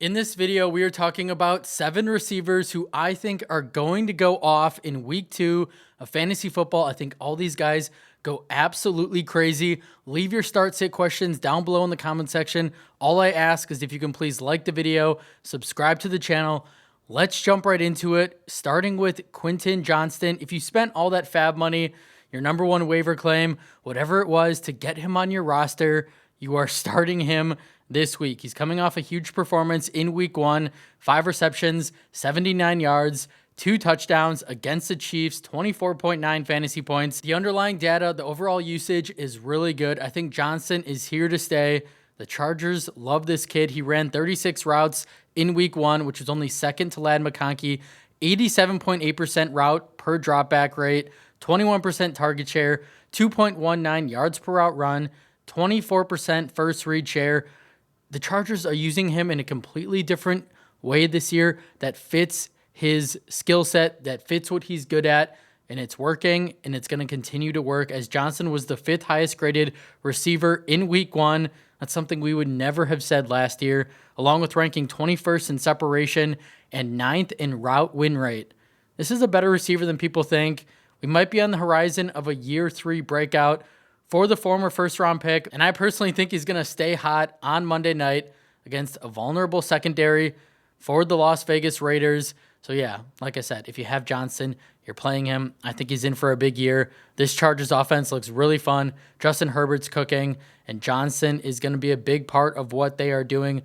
In this video, we are talking about 7 receivers who I think are going to go off in week 2 of fantasy football. I think all these guys go absolutely crazy. Leave your start sit questions down below in the comment section. All I ask is if you can please like the video, subscribe to the channel. Let's jump right into it, starting with Quentin Johnston. If you spent all that fab money, your number one waiver claim, whatever it was to get him on your roster, you are starting him this week. He's coming off a huge performance in week 1, 5 receptions, 79 yards, 2 touchdowns against the Chiefs, 24.9 fantasy points. The underlying data, the overall usage is really good. I think Johnston is here to stay. The Chargers love this kid. He ran 36 routes in week 1, which was only second to Ladd McConkey, 87.8% route per dropback rate, 21% target share, 2.19 yards per route run, 24% first read share. The Chargers are using him in a completely different way this year that fits his skill set, that fits what he's good at, and it's working, and it's going to continue to work as Johnston was the 5th highest graded receiver in week 1. That's something we would never have said last year, along with ranking 21st in separation and 9th in route win rate. This is a better receiver than people think. We might be on the horizon of a year 3 breakout for the former first-round pick, and I personally think he's going to stay hot on Monday night against a vulnerable secondary for the Las Vegas Raiders. So yeah, like I said, if you have Johnston, you're playing him. I think he's in for a big year. This Chargers offense looks really fun. Justin Herbert's cooking, and Johnston is going to be a big part of what they are doing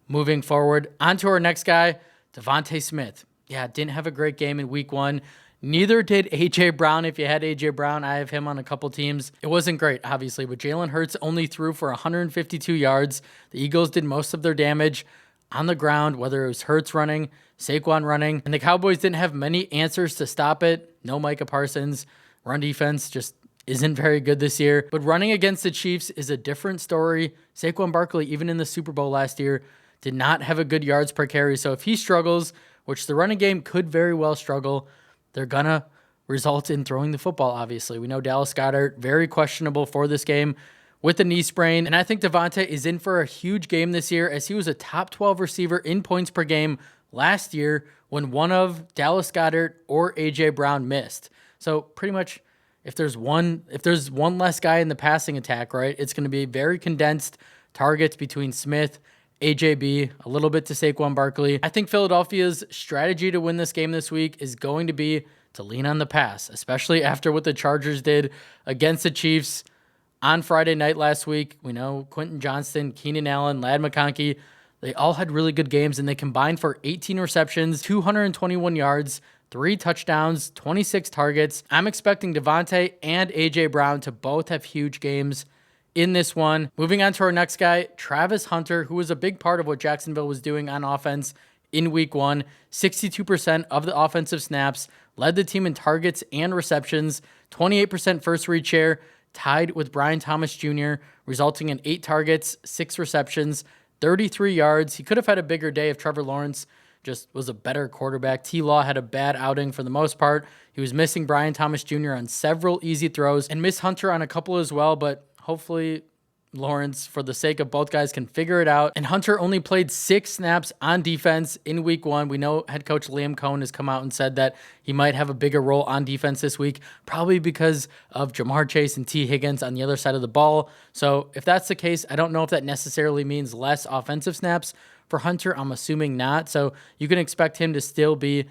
moving forward. On to our next guy, Devontae Smith. Yeah, didn't have a great game in week 1. Neither did A.J. Brown. If you had A.J. Brown, I have him on a couple teams. It wasn't great, obviously, but Jalen Hurts only threw for 152 yards. The Eagles did most of their damage on the ground, whether it was Hurts running, Saquon running, and the Cowboys didn't have many answers to stop it. No Micah Parsons. Run defense just isn't very good this year. But running against the Chiefs is a different story. Saquon Barkley, even in the Super Bowl last year, did not have a good yards per carry. So if he struggles, which the running game could very well struggle, they're going to result in throwing the football, obviously. We know Dallas Goedert, very questionable for this game with a knee sprain. And I think Devontae is in for a huge game this year as he was a top 12 receiver in points per game last year when one of Dallas Goedert or A.J. Brown missed. So pretty much if there's one less guy in the passing attack, right, it's going to be very condensed targets between Smith, AJB, a little bit to Saquon Barkley. I think Philadelphia's strategy to win this game this week is going to be to lean on the pass, especially after what the Chargers did against the Chiefs on Friday night last week. We know Quentin Johnston, Keenan Allen, Ladd McConkey, they all had really good games, and they combined for 18 receptions, 221 yards, 3 touchdowns, 26 targets. I'm expecting Devontae and A.J. Brown to both have huge games in this one. Moving on to our next guy, Travis Hunter, who was a big part of what Jacksonville was doing on offense in week 1. 62% of the offensive snaps, led the team in targets and receptions, 28% first read share, tied with Brian Thomas Jr., resulting in 8 targets, 6 receptions, 33 yards. He could have had a bigger day if Trevor Lawrence just was a better quarterback. T-Law had a bad outing for the most part. He was missing Brian Thomas Jr. on several easy throws and missed Hunter on a couple as well, but hopefully Lawrence, for the sake of both guys, can figure it out. And Hunter only played 6 snaps on defense in week 1. We know head coach Liam Cohen has come out and said that he might have a bigger role on defense this week, probably because of Jamar Chase and T. Higgins on the other side of the ball. So if that's the case, I don't know if that necessarily means less offensive snaps for Hunter. I'm assuming not. So you can expect him to still be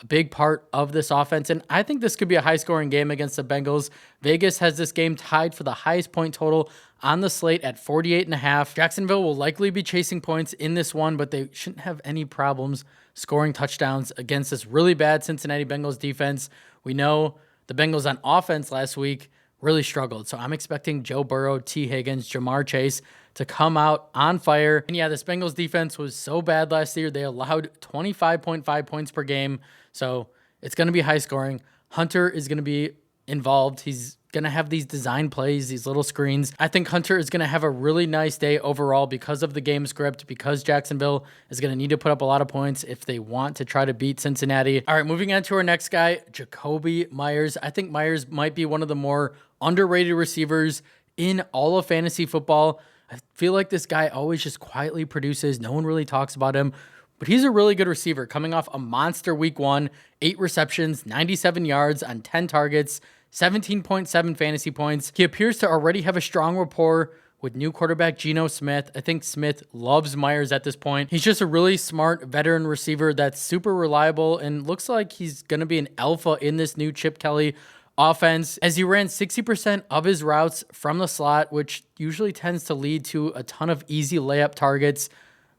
a big part of this offense. And I think this could be a high-scoring game against the Bengals. Vegas has this game tied for the highest point total on the slate at 48.5. Jacksonville will likely be chasing points in this one, but they shouldn't have any problems scoring touchdowns against this really bad Cincinnati Bengals defense. We know the Bengals on offense last week really struggled. So I'm expecting Joe Burrow, T. Higgins, Jamar Chase to come out on fire. And yeah, this Bengals defense was so bad last year. They allowed 25.5 points per game. So it's going to be high scoring. Hunter is going to be involved. He's going to have these design plays, these little screens. I think Hunter is going to have a really nice day overall because of the game script, because Jacksonville is going to need to put up a lot of points if they want to try to beat Cincinnati. All right, moving on to our next guy, Jakobi Meyers. I think Meyers might be one of the more underrated receivers in all of fantasy football. I feel like this guy always just quietly produces. No one really talks about him, but he's a really good receiver coming off a monster week 1, 8 receptions, 97 yards on 10 targets, 17.7 fantasy points. He appears to already have a strong rapport with new quarterback Geno Smith. I think Smith loves Myers at this point. He's just a really smart veteran receiver that's super reliable and looks like he's going to be an alpha in this new Chip Kelly offense, as he ran 60% of his routes from the slot, which usually tends to lead to a ton of easy layup targets,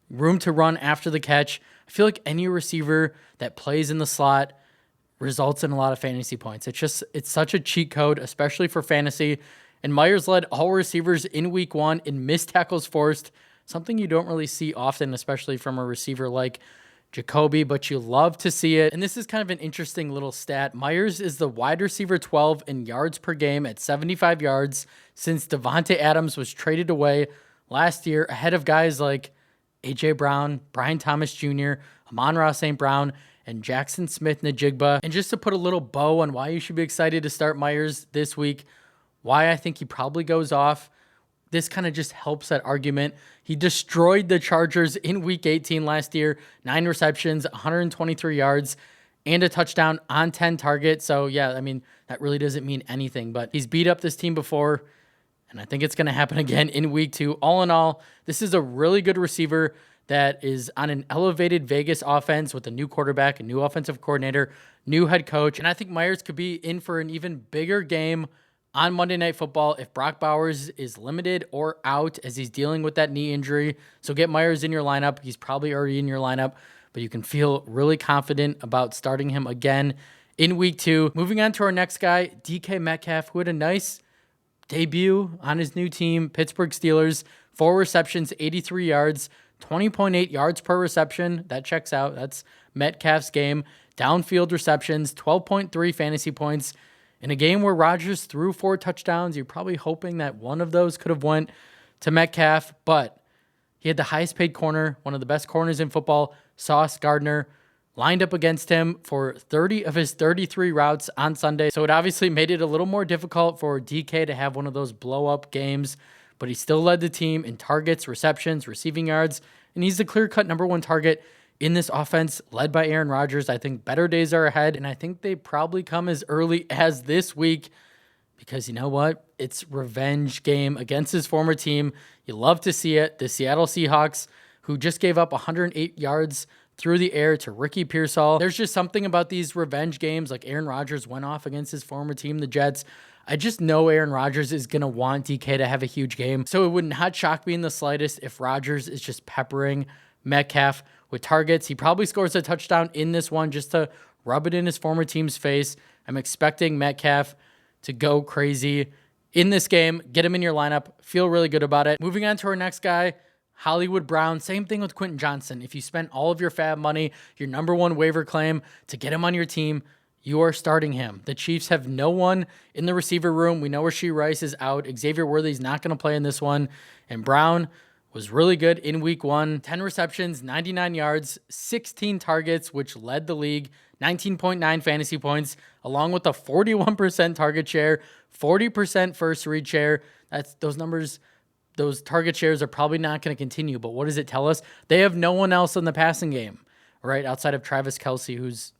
room to run after the catch. I feel like any receiver that plays in the slot results in a lot of fantasy points. It's such a cheat code, especially for fantasy. And Myers led all receivers in week 1 in missed tackles forced, something you don't really see often, especially from a receiver like Jacoby, but you love to see it. And this is kind of an interesting little stat. Myers is the wide receiver 12 in yards per game at 75 yards since Davante Adams was traded away last year, ahead of guys like A.J. Brown, Brian Thomas Jr., Amon-Ra St. Brown, and Jackson Smith-Njigba. And just to put a little bow on why you should be excited to start Myers this week, why I think he probably goes off, this kind of just helps that argument. He destroyed the Chargers in week 18 last year, 9 receptions, 123 yards, and a touchdown on 10 targets. So yeah, I mean, that really doesn't mean anything, but he's beat up this team before, and I think it's going to happen again in week 2. All in all, this is a really good receiver that is on an elevated Vegas offense with a new quarterback, a new offensive coordinator, new head coach. And I think Myers could be in for an even bigger game on Monday Night Football if Brock Bowers is limited or out, as he's dealing with that knee injury. So get Myers in your lineup. He's probably already in your lineup, but you can feel really confident about starting him again in week 2. Moving on to our next guy, DK Metcalf, who had a nice debut on his new team, Pittsburgh Steelers. 4 receptions, 83 yards, 20.8 yards per reception. That checks out. That's Metcalf's game. Downfield receptions, 12.3 fantasy points. In a game where Rodgers threw 4 touchdowns, you're probably hoping that one of those could have went to Metcalf, but he had the highest paid corner, one of the best corners in football, Sauce Gardner, lined up against him for 30 of his 33 routes on Sunday. So it obviously made it a little more difficult for DK to have one of those blow-up games, but he still led the team in targets, receptions, receiving yards, and he's the clear-cut number 1 target in this offense led by Aaron Rodgers. I think better days are ahead, and I think they probably come as early as this week because you know what? It's revenge game against his former team. You love to see it. The Seattle Seahawks, who just gave up 108 yards through the air to Ricky Pearsall. There's just something about these revenge games, like Aaron Rodgers went off against his former team, the Jets. I just know Aaron Rodgers is going to want DK to have a huge game, so it would not shock me in the slightest if Rodgers is just peppering Metcalf with targets. He probably scores a touchdown in this one just to rub it in his former team's face. I'm expecting Metcalf to go crazy in this game. Get him in your lineup. Feel really good about it. Moving on to our next guy, Hollywood Brown. Same thing with Quentin Johnson. If you spent all of your fab money, your number 1 waiver claim to get him on your team, you are starting him. The Chiefs have no one in the receiver room. We know Rashee Rice is out. Xavier Worthy's not going to play in this one. And Brown was really good in week 1. 10 receptions, 99 yards, 16 targets, which led the league, 19.9 fantasy points, along with a 41% target share, 40% first read share. That's those numbers. Those target shares are probably not going to continue, but what does it tell us? They have no one else in the passing game, right? Outside of Travis Kelce, who's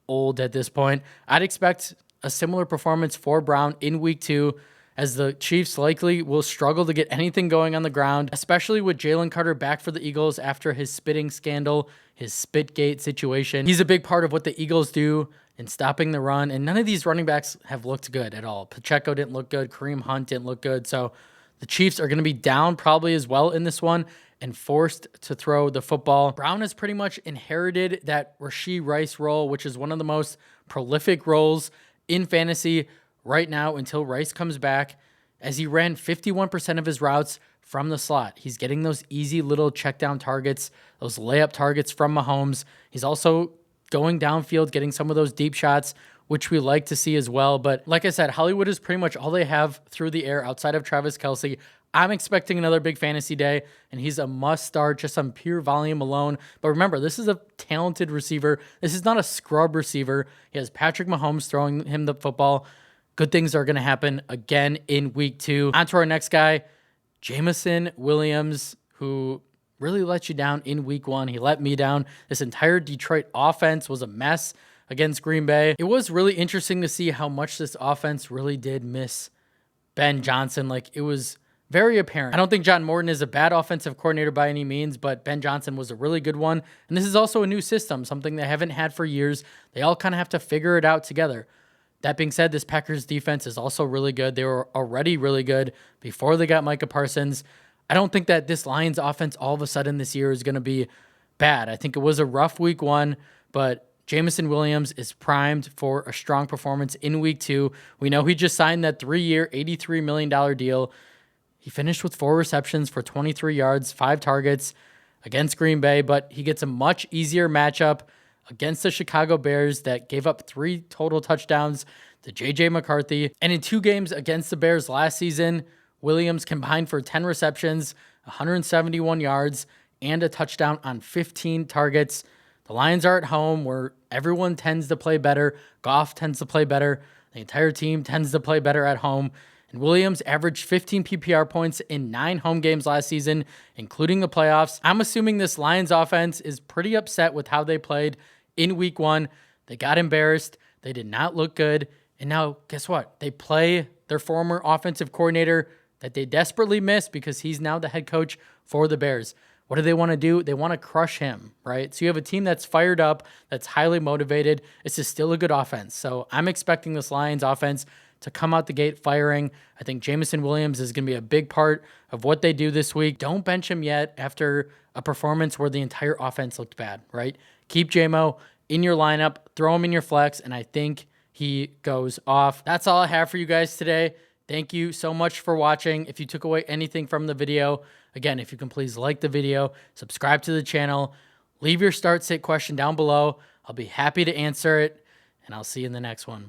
old at this point. I'd expect a similar performance for Brown in week 2, as the Chiefs likely will struggle to get anything going on the ground, especially with Jalen Carter back for the Eagles after his spitting scandal, his Spitgate situation. He's a big part of what the Eagles do in stopping the run, and none of these running backs have looked good at all. Pacheco didn't look good. Kareem Hunt didn't look good. So the Chiefs are going to be down probably as well in this one and forced to throw the football. Brown has pretty much inherited that Rashee Rice role, which is one of the most prolific roles in fantasy right now until Rice comes back, as he ran 51% of his routes from the slot. He's getting those easy little check down targets, those layup targets from Mahomes. He's also going downfield, getting some of those deep shots, which we like to see as well. But like I said, Hollywood is pretty much all they have through the air outside of Travis Kelce. I'm expecting another big fantasy day, and he's a must start just on pure volume alone. But remember, this is a talented receiver. This is not a scrub receiver. He has Patrick Mahomes throwing him the football. Good things are going to happen again in week 2. On to our next guy, Jameson Williams, who really let you down in week 1. He let me down. This entire Detroit offense was a mess against Green Bay. It was really interesting to see how much this offense really did miss Ben Johnson. Like, it was very apparent. I don't think John Morton is a bad offensive coordinator by any means, but Ben Johnson was a really good one. And this is also a new system, something they haven't had for years. They all kind of have to figure it out together. That being said, this Packers defense is also really good. They were already really good before they got Micah Parsons. I don't think that this Lions offense all of a sudden this year is going to be bad. I think it was a rough week 1, but Jameson Williams is primed for a strong performance in week 2. We know he just signed that 3-year, $83 million deal. He finished with 4 receptions for 23 yards, 5 targets against Green Bay, but he gets a much easier matchup against the Chicago Bears that gave up 3 total touchdowns to J.J. McCarthy. And in 2 games against the Bears last season, Williams combined for 10 receptions, 171 yards, and a touchdown on 15 targets. The Lions are at home where everyone tends to play better. Goff tends to play better. The entire team tends to play better at home. And Williams averaged 15 PPR points in 9 home games last season, including the playoffs. I'm assuming this Lions offense is pretty upset with how they played in week 1. They got embarrassed. They did not look good. And now, guess what? They play their former offensive coordinator that they desperately miss because he's now the head coach for the Bears. What do they want to do? They want to crush him, right? So you have a team that's fired up, that's highly motivated. This is still a good offense. So I'm expecting this Lions offense to come out the gate firing. I think Jameson Williams is going to be a big part of what they do this week. Don't bench him yet after a performance where the entire offense looked bad, right? Keep JMO in your lineup, throw him in your flex, and I think he goes off. That's all I have for you guys today. Thank you so much for watching. If you took away anything from the video, again, if you can please like the video, subscribe to the channel, leave your start sit question down below. I'll be happy to answer it, and I'll see you in the next one.